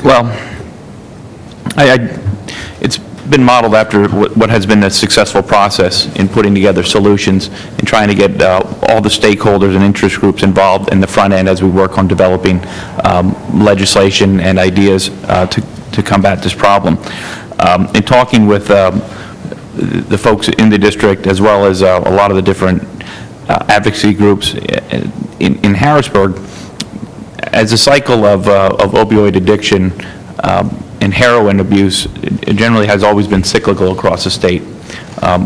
Well, it's been modeled after what has been a successful process in putting together solutions and trying to get all the stakeholders and interest groups involved in the front end as we work on developing legislation and ideas to combat this problem. In talking with the folks in the district, as well as a lot of the different advocacy groups in Harrisburg, as a cycle of opioid addiction and heroin abuse, it generally has always been cyclical across the state.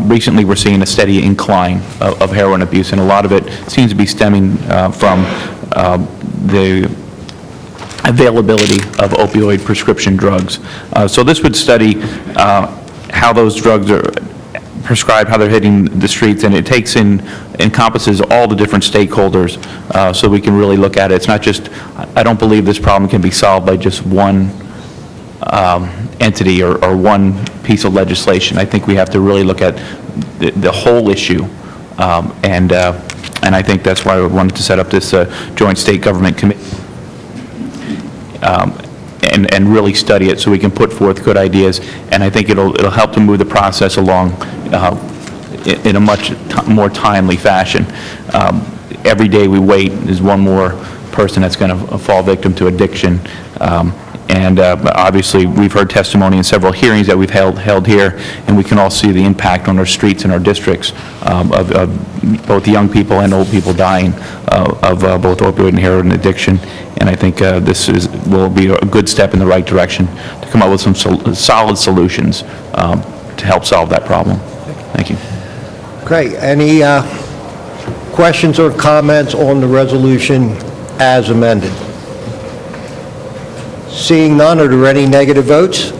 Recently, we're seeing a steady incline of heroin abuse, and a lot of it seems to be stemming from the availability of opioid prescription drugs. So this would study how those drugs are prescribed, how they're hitting the streets, and it encompasses all the different stakeholders, so we can really look at it. It's not just, I don't believe this problem can be solved by just one entity or one piece of legislation. I think we have to really look at the whole issue, and I think that's why we wanted to set up this joint state government committee and really study it so we can put forth good ideas, and I think it'll help to move the process along in a much more timely fashion. Every day we wait is one more person that's going to fall victim to addiction. And obviously, we've heard testimony in several hearings that we've held here, and we can all see the impact on our streets and our districts of both young people and old people dying of both opioid and heroin addiction. And I think this will be a good step in the right direction to come up with some solid solutions to help solve that problem. Thank you. Great. Any questions or comments on the resolution as amended? Seeing none, are there any negative votes?